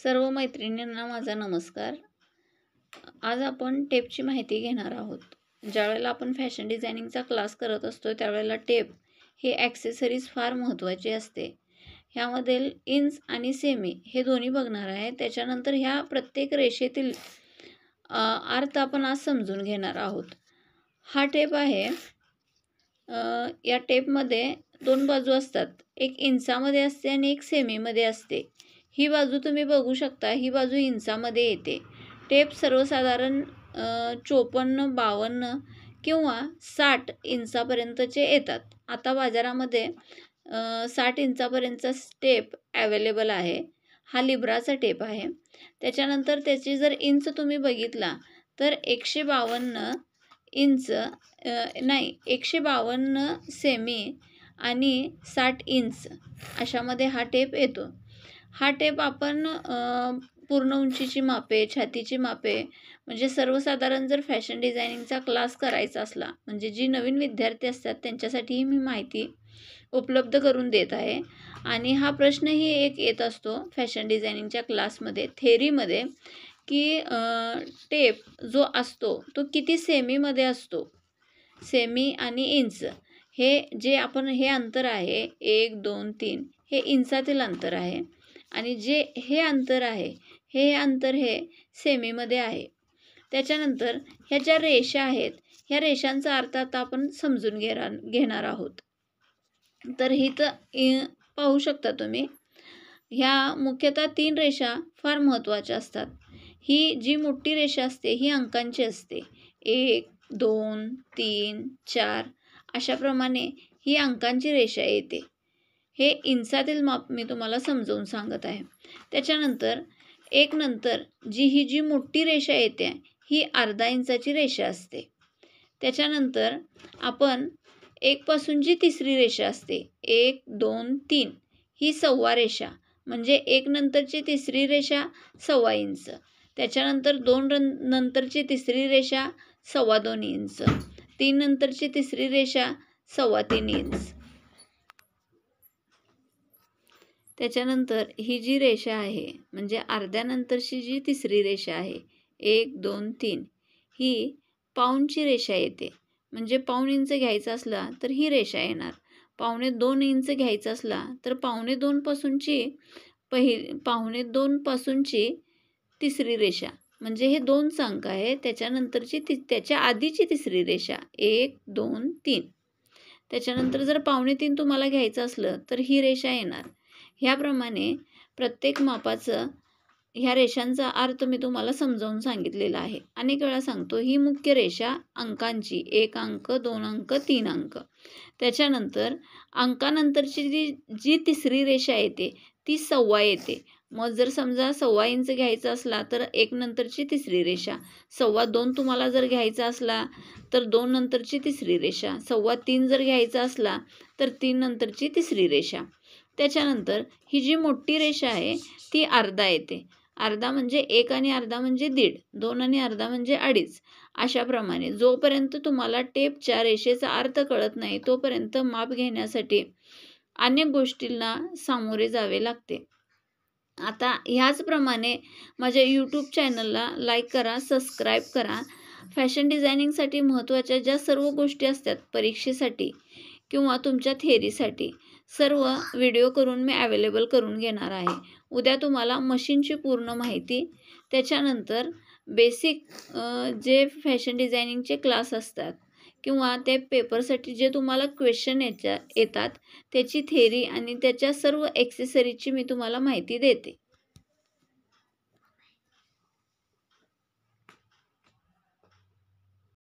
सर्व मैत्रिणींना माझा नमस्कार. आज आपण टेपची माहिती घेणार आहोत. ज्यावेळेला आपण फॅशन डिझायनिंगचा क्लास करत असतो त्यावेळेला टेप हे ॲक्सेसरीज फार महत्त्वाची असते. ह्यामधील इंच आणि सेमी हे दोन्ही बघणार आहे. त्याच्यानंतर ह्या प्रत्येक रेषेतील अर्थ आपण आज समजून घेणार आहोत. हा टेप आहे. या टेपमध्ये दोन बाजू असतात. एक इंचामध्ये असते आणि एक सेमीमध्ये असते. ही बाजू तुम्ही बघू शकता, ही बाजू इंचामध्ये येते. टेप सर्वसाधारण 54, 52 किंवा 60 इंचापर्यंतचे येतात. आता बाजारामध्ये 60 इंचापर्यंतचा टेप अवेलेबल आहे. हा लिब्राचा टेप आहे. त्याच्यानंतर त्याची जर इंच तुम्ही बघितला तर 152 इंच 152 सेमी आणि 60 इंच अशामध्ये हा टेप येतो. हा टेप आपण पूर्ण उंचीची मापे, छातीची मापे म्हणजे सर्वसाधारण जर फॅशन डिझायनिंगचा क्लास करायचा असला, म्हणजे जी नवीन विद्यार्थी असतात त्यांच्यासाठी मी माहिती उपलब्ध करून देत आहे. आणि हा प्रश्नही एक येत असतो फॅशन डिझायनिंगच्या क्लासमध्ये, थेरीमध्ये, की टेप जो असतो तो किती सेमीमध्ये असतो. सेमी आणि इंच हे जे आपण हे अंतर आहे 1, 2, 3 हे इंचातील अंतर आहे. आणि जे हे अंतर आहे हे अंतर हे सेमीमध्ये आहे. त्याच्यानंतर ह्या ज्या रेषा आहेत ह्या रेषांचा अर्थ आता आपण समजून घेणार आहोत. तर ही तर पाहू शकता तुम्ही, ह्या मुख्यतः 3 रेषा फार महत्त्वाच्या असतात. ही जी मोठी रेषा असते ही अंकांची असते. 1, 2, 3, 4 अशाप्रमाणे ही अंकांची रेषा येते. हे इंचातील माप मी तुम्हाला समजावून सांगत आहे. त्याच्यानंतर एक नंतर जी मोठी रेषा येते ही अर्धा इंचाची रेषा असते. त्याच्यानंतर आपण 1 पासून जी तिसरी रेषा असते 1, 2, 3 ही सव्वा रेषा म्हणजे 1 नंतरची तिसरी रेषा 1.25 इंच. त्याच्यानंतर 2 नंतरची तिसरी रेषा 2.25 इंच. 3 नंतरची तिसरी रेषा 3.25 इंच. त्याच्यानंतर ही जी रेषा आहे म्हणजे अर्ध्यानंतरची जी तिसरी रेषा आहे 1, 2, 3 ही पाऊणची रेषा येते. म्हणजे 1.25 इंच घ्यायचा असला तर ही रेषा येणार. 1.25 इंच घ्यायचा असला तर 1.25 पासूनची तिसरी रेषा म्हणजे हे 2 अंक आहे. त्याच्यानंतरची त्याच्या आधीची तिसरी रेषा 1, 2, 3. त्याच्यानंतर जर 2.25 तुम्हाला घ्यायचं असलं तर ही रेषा येणार. ह्याप्रमाणे प्रत्येक मापाचं ह्या रेषांचा अर्थ मी तुम्हाला समजावून सांगितलेला आहे. अनेक वेळा सांगतो. ही मुख्य रेषा अंकांची 1 अंक, 2 अंक, 3 अंक. त्याच्यानंतर अंकानंतरची जी तिसरी रेषा येते ती 1.25 येते. मग जर समजा 1.25 इंच घ्यायचा असला तर 1 नंतरची तिसरी रेषा, 2.25 तुम्हाला जर घ्यायचा असला तर 2 नंतरची तिसरी रेषा, 3.25 जर घ्यायचा असला तर 3 नंतरची तिसरी रेषा. त्याच्यानंतर ही जी मोठी रेषा आहे ती अर्धा येते. अर्धा म्हणजे 1 आणि अर्धा म्हणजे 1.5, 2 आणि अर्धा म्हणजे 2.5. अशाप्रमाणे जोपर्यंत तुम्हाला टेपच्या रेषेचा अर्थ कळत नाही तोपर्यंत माप घेण्यासाठी अनेक गोष्टींना सामोरे जावे लागते. आता ह्याचप्रमाणे माझ्या यूट्यूब चॅनलला लाईक करा, सबस्क्राईब करा. फॅशन डिझायनिंगसाठी महत्त्वाच्या ज्या सर्व गोष्टी असतात परीक्षेसाठी किंवा तुमच्या थेरीसाठी सर्व व्हिडिओ करून मी अवेलेबल करून घेणार आहे. उद्या तुम्हाला मशीनची पूर्ण माहिती, त्याच्यानंतर बेसिक जे फॅशन डिझायनिंगचे क्लास असतात किंवा ते पेपरसाठी जे तुम्हाला क्वेश्चन येतात त्याची थेरी आणि त्याच्या सर्व ॲक्सेसरीजची मी तुम्हाला माहिती देते.